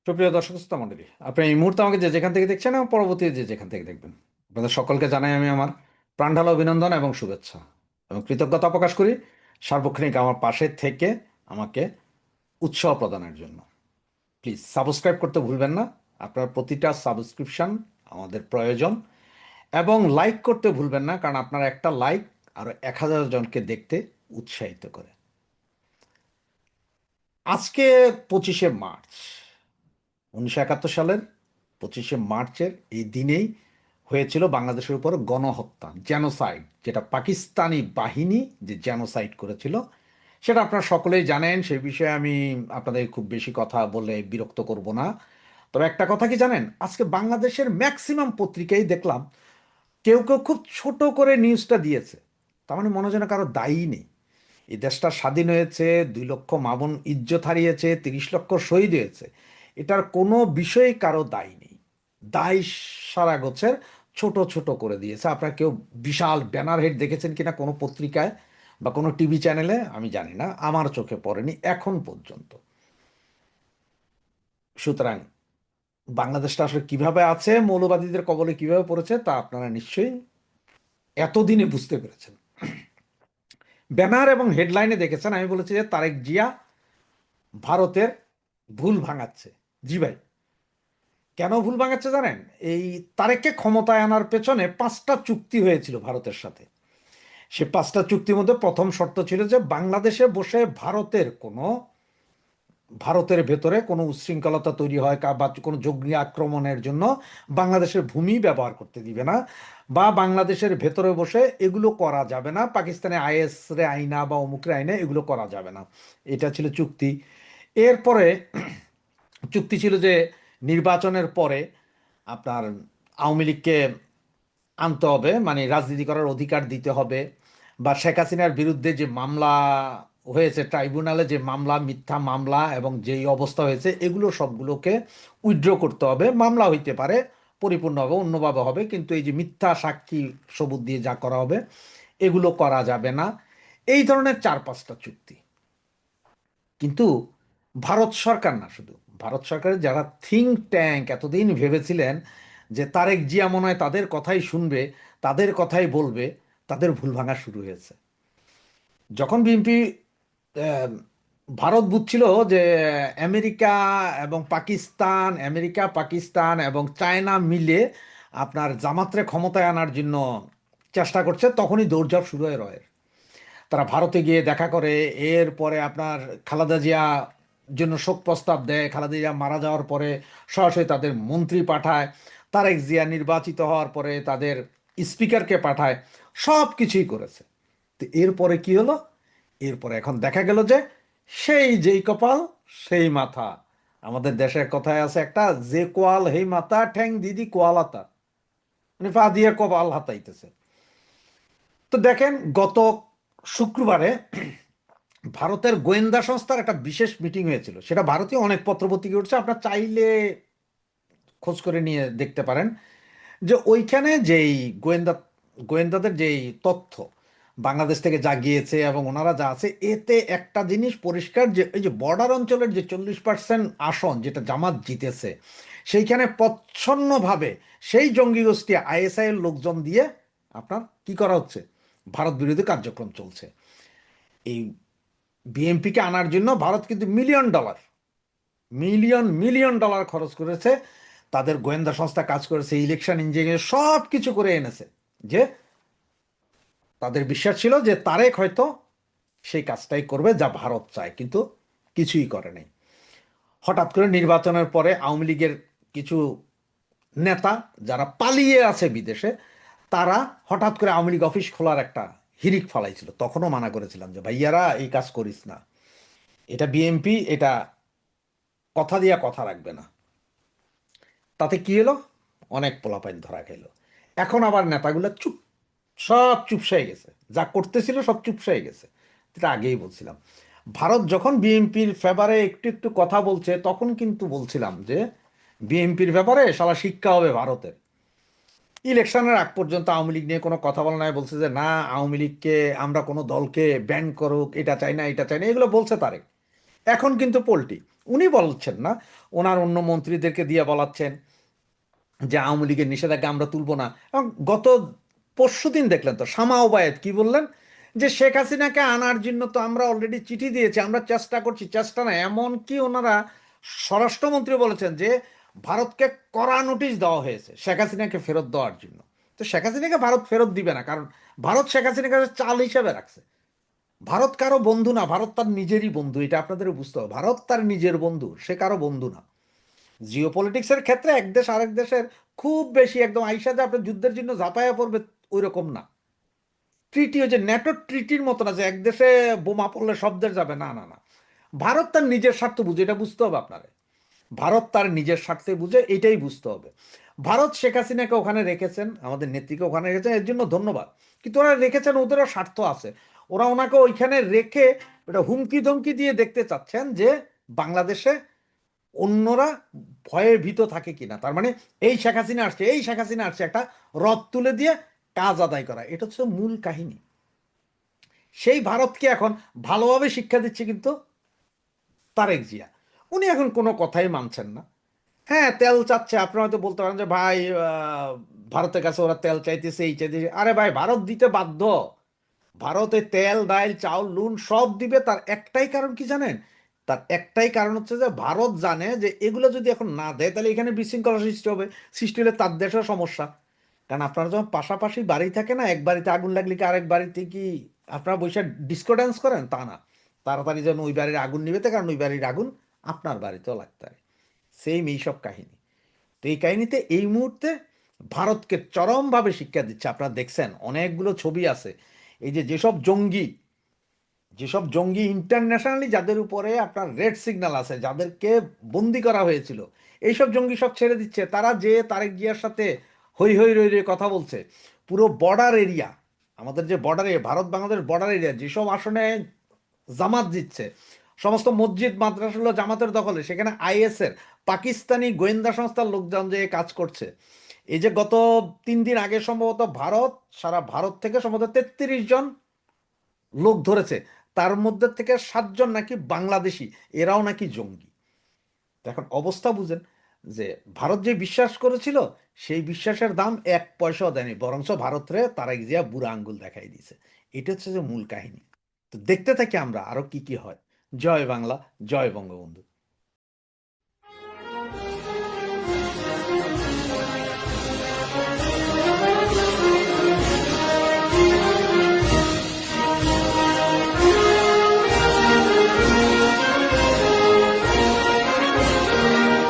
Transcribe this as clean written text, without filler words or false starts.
সুপ্রিয় দর্শক শ্রোতা মণ্ডলী, আপনি এই মুহূর্তে আমাকে যে যেখান থেকে দেখছেন এবং পরবর্তী যে যেখান থেকে দেখবেন, আপনাদের সকলকে জানাই আমি আমার প্রাণঢালা অভিনন্দন এবং শুভেচ্ছা এবং কৃতজ্ঞতা প্রকাশ করি সার্বক্ষণিক আমার পাশে থেকে আমাকে উৎসাহ প্রদানের জন্য। প্লিজ সাবস্ক্রাইব করতে ভুলবেন না। আপনার প্রতিটা সাবস্ক্রিপশন আমাদের প্রয়োজন। এবং লাইক করতে ভুলবেন না, কারণ আপনার একটা লাইক আরও 1000 জনকে দেখতে উৎসাহিত করে। আজকে 25শে মার্চ, 1971 সালের 25শে মার্চের এই দিনেই হয়েছিল বাংলাদেশের উপর গণহত্যা, জেনোসাইড, যেটা পাকিস্তানি বাহিনী যে জেনোসাইড করেছিল সেটা আপনারা সকলেই জানেন। সেই বিষয়ে আমি আপনাদের খুব বেশি কথা বলে বিরক্ত করব না। তবে একটা কথা কি জানেন, আজকে বাংলাদেশের ম্যাক্সিমাম পত্রিকাই দেখলাম কেউ কেউ খুব ছোট করে নিউজটা দিয়েছে। তার মানে মনে হয় যেন কারো দায়ী নেই। এই দেশটা স্বাধীন হয়েছে, 2 লক্ষ মা বোন ইজ্জত হারিয়েছে, 30 লক্ষ শহীদ হয়েছে, এটার কোনো বিষয়ে কারো দায় নেই। দায় সারা গোছের ছোট ছোট করে দিয়েছে। আপনারা কেউ বিশাল ব্যানার হেড দেখেছেন কিনা কোনো পত্রিকায় বা কোনো টিভি চ্যানেলে আমি জানি না, আমার চোখে পড়েনি এখন পর্যন্ত। সুতরাং বাংলাদেশটা আসলে কিভাবে আছে, মৌলবাদীদের কবলে কিভাবে পড়েছে তা আপনারা নিশ্চয়ই এতদিনে বুঝতে পেরেছেন। ব্যানার এবং হেডলাইনে দেখেছেন আমি বলেছি যে তারেক জিয়া ভারতের ভুল ভাঙাচ্ছে। জি ভাই, কেন ভুল ভাঙাচ্ছে জানেন? এই তারেককে ক্ষমতায় আনার পেছনে 5টা চুক্তি হয়েছিল ভারতের সাথে। সে 5টা চুক্তির মধ্যে প্রথম শর্ত ছিল যে বাংলাদেশে বসে ভারতের ভেতরে কোনো উচ্ছৃঙ্খলতা তৈরি হয় বা কোনো জঙ্গি আক্রমণের জন্য বাংলাদেশের ভূমি ব্যবহার করতে দিবে না, বা বাংলাদেশের ভেতরে বসে এগুলো করা যাবে না, পাকিস্তানে আইএস রে আইনা বা অমুকরে আইনে এগুলো করা যাবে না। এটা ছিল চুক্তি। এরপরে চুক্তি ছিল যে নির্বাচনের পরে আপনার আওয়ামী লীগকে আনতে হবে, মানে রাজনীতি করার অধিকার দিতে হবে, বা শেখ হাসিনার বিরুদ্ধে যে মামলা হয়েছে ট্রাইব্যুনালে, যে মামলা মিথ্যা মামলা এবং যেই অবস্থা হয়েছে এগুলো সবগুলোকে উইথড্র করতে হবে। মামলা হইতে পারে পরিপূর্ণভাবে অন্যভাবে হবে, কিন্তু এই যে মিথ্যা সাক্ষী সবুত দিয়ে যা করা হবে এগুলো করা যাবে না। এই ধরনের 4-5টা চুক্তি। কিন্তু ভারত সরকার না, শুধু ভারত সরকারের যারা থিঙ্ক ট্যাঙ্ক এতদিন ভেবেছিলেন যে তারেক জিয়া মনে হয় তাদের কথাই শুনবে, তাদের কথাই বলবে, তাদের ভুল ভাঙা শুরু হয়েছে। যখন বিএনপি ভারত বুঝছিল যে আমেরিকা এবং পাকিস্তান, আমেরিকা পাকিস্তান এবং চায়না মিলে আপনার জামাতরে ক্ষমতায় আনার জন্য চেষ্টা করছে, তখনই দৌড়ঝাঁপ শুরু হয় রয়ের। তারা ভারতে গিয়ে দেখা করে, এরপরে আপনার খালেদা জিয়া জন্য শোক প্রস্তাব দেয়, খালেদা জিয়া মারা যাওয়ার পরে সরাসরি তাদের মন্ত্রী পাঠায়, তারেক জিয়া নির্বাচিত হওয়ার পরে তাদের স্পিকারকে পাঠায়, সব কিছুই করেছে। তো এরপরে কি হলো? এরপরে এখন দেখা গেল যে সেই যেই কপাল সেই মাথা। আমাদের দেশের কথায় আছে একটা, যে কোয়াল হেই মাথা ঠ্যাং দিদি কোয়ালাতা, মানে পা দিয়ে কপাল হাতাইতেছে। তো দেখেন, গত শুক্রবারে ভারতের গোয়েন্দা সংস্থার একটা বিশেষ মিটিং হয়েছিল, সেটা ভারতীয় অনেক পত্রপত্রিকা উঠছে, আপনার চাইলে খোঁজ করে নিয়ে দেখতে পারেন। যে ওইখানে যেই গোয়েন্দাদের যেই তথ্য বাংলাদেশ থেকে যা গিয়েছে এবং ওনারা যা আছে, এতে একটা জিনিস পরিষ্কার, যে এই যে বর্ডার অঞ্চলের যে 40% আসন যেটা জামাত জিতেছে, সেইখানে প্রচ্ছন্নভাবে সেই জঙ্গি গোষ্ঠী আইএসআই এর লোকজন দিয়ে আপনার কি করা হচ্ছে, ভারত বিরোধী কার্যক্রম চলছে। এই বিএনপিকে আনার জন্য ভারত কিন্তু million dollar, million million dollar খরচ করেছে, তাদের গোয়েন্দা সংস্থা কাজ করেছে, ইলেকশন ইঞ্জিনিয়ার সব কিছু করে এনেছে, যে তাদের বিশ্বাস ছিল যে তারেক হয়তো সেই কাজটাই করবে যা ভারত চায়, কিন্তু কিছুই করে নাই। হঠাৎ করে নির্বাচনের পরে আওয়ামী লীগের কিছু নেতা যারা পালিয়ে আছে বিদেশে, তারা হঠাৎ করে আওয়ামী লীগ অফিস খোলার একটা হিড়িক ফালাইছিল। তখনও মানা করেছিলাম যে ভাইয়ারা এই কাজ করিস না, এটা বিএনপি, এটা কথা দিয়া কথা রাখবে না। তাতে কি হলো? অনেক পোলাপাইন ধরা খাইলো। এখন আবার নেতাগুলো চুপ, সব চুপসাই গেছে, যা করতেছিল সব চুপসাই গেছে। এটা আগেই বলছিলাম। ভারত যখন বিএনপির ব্যাপারে একটু একটু কথা বলছে, তখন কিন্তু বলছিলাম যে বিএনপির ব্যাপারে শালা শিক্ষা হবে ভারতের। ইলেকশনের আগ পর্যন্ত আওয়ামী লীগ নিয়ে কোনো কথা বলা নাই, বলছে যে না আওয়ামী লীগকে আমরা কোনো দলকে ব্যান করুক, এটা চাই না এটা চাই না, এগুলো বলছে তারেক। এখন কিন্তু পোল্টি, উনি বলছেন না, ওনার অন্য মন্ত্রীদেরকে দিয়ে বলাচ্ছেন যে আওয়ামী লীগের নিষেধাজ্ঞা আমরা তুলব না। এবং গত পরশুদিন দেখলেন তো শামা ওবায়েদ কি বললেন, যে শেখ হাসিনাকে আনার জন্য তো আমরা অলরেডি চিঠি দিয়েছি, আমরা চেষ্টা করছি, চেষ্টা না, এমন কি ওনারা স্বরাষ্ট্রমন্ত্রী বলেছেন যে ভারতকে কড়া নোটিশ দেওয়া হয়েছে শেখ হাসিনাকে ফেরত দেওয়ার জন্য। তো শেখ হাসিনাকে ভারত ফেরত দিবে না, কারণ ভারত শেখ হাসিনাকে চাল হিসেবে রাখছে। ভারত কারো বন্ধু না, ভারত তার নিজেরই বন্ধু, এটা আপনাদের বুঝতে হবে। ভারত তার নিজের বন্ধু, সে কারো বন্ধু না। জিও পলিটিক্সের ক্ষেত্রে এক দেশ আরেক দেশের খুব বেশি একদম আইসা যে আপনার যুদ্ধের জন্য ঝাঁপাইয়া পড়বে ওই রকম না। ট্রিটি হচ্ছে ন্যাটো ট্রিটির মতো না যে এক দেশে বোমা পড়লে সব দেশ যাবে, না না না। ভারত তার নিজের স্বার্থ বুঝে, এটা বুঝতে হবে আপনারে। ভারত তার নিজের স্বার্থে বুঝে, এটাই বুঝতে হবে। ভারত শেখ হাসিনাকে ওখানে রেখেছেন, আমাদের নেত্রীকে ওখানে রেখেছেন, এর জন্য ধন্যবাদ। কিন্তু ওরা রেখেছেন, ওদেরও স্বার্থ আছে। ওরা ওনাকে ওইখানে রেখে এটা হুমকি ধমকি দিয়ে দেখতে চাচ্ছেন যে বাংলাদেশে অন্যরা ভয়ে ভীত থাকে কিনা। তার মানে এই শেখ হাসিনা আসছে, এই শেখ হাসিনা আসছে, একটা রদ তুলে দিয়ে কাজ আদায় করা, এটা হচ্ছে মূল কাহিনী। সেই ভারতকে এখন ভালোভাবে শিক্ষা দিচ্ছে কিন্তু তারেক জিয়া। উনি এখন কোনো কথাই মানছেন না। হ্যাঁ, তেল চাচ্ছে, আপনারা হয়তো বলতে পারেন যে ভাই ভারতের কাছে ওরা তেল চাইতেছে, এই চাইতেছে। আরে ভাই, ভারত দিতে বাধ্য। ভারতে তেল ডাল চাউল নুন সব দিবে, তার একটাই কারণ কি জানেন? তার একটাই কারণ হচ্ছে যে ভারত জানে যে এগুলো যদি এখন না দেয় তাহলে এখানে বিশৃঙ্খলা সৃষ্টি হবে, সৃষ্টি হলে তার দেশের সমস্যা। কারণ আপনারা যখন পাশাপাশি বাড়ি থাকে না, এক বাড়িতে আগুন লাগলে কি আরেক বাড়িতে কি আপনারা বসে ডিস্কো ড্যান্স করেন? তা না, তাড়াতাড়ি যেন ওই বাড়ির আগুন নিবেতে, কারণ ওই বাড়ির আগুন আপনার বাড়িতেও লাগতে পারে। সেম এইসব কাহিনী। তো এই কাহিনীতে এই মুহূর্তে ভারতকে চরমভাবে শিক্ষা দিচ্ছে। আপনারা দেখছেন অনেকগুলো ছবি আছে, এই যে যেসব জঙ্গি ইন্টারন্যাশনালি যাদের উপরে আপনার রেড সিগন্যাল আছে, যাদেরকে বন্দি করা হয়েছিল, এইসব জঙ্গি সব ছেড়ে দিচ্ছে। তারা যে তারেক জিয়ার সাথে হই হই রই রই কথা বলছে। পুরো বর্ডার এরিয়া, আমাদের যে border area, Bharat Bangladesh border area, যেসব আসনে জামাত জিতছে, সমস্ত মসজিদ মাদ্রাসাগুলো জামাতের দখলে, সেখানে আইএস এর পাকিস্তানি গোয়েন্দা সংস্থার লোকজন যে কাজ করছে। এই যে গত 3 দিন আগে সম্ভবত ভারত, সারা ভারত থেকে সম্ভবত 33 জন লোক ধরেছে, তার মধ্যে থেকে 7 জন নাকি বাংলাদেশি, এরাও নাকি জঙ্গি। তো এখন অবস্থা বুঝেন যে ভারত যে বিশ্বাস করেছিল, সেই বিশ্বাসের দাম 1 পয়সাও দেয়নি, বরঞ্চ ভারতরে তারেক জিয়া বুড়া আঙ্গুল দেখাই দিয়েছে। এটা হচ্ছে যে মূল কাহিনী। তো দেখতে থাকি আমরা আরো কি কি হয়। জয় বাংলা, জয় বঙ্গবন্ধু।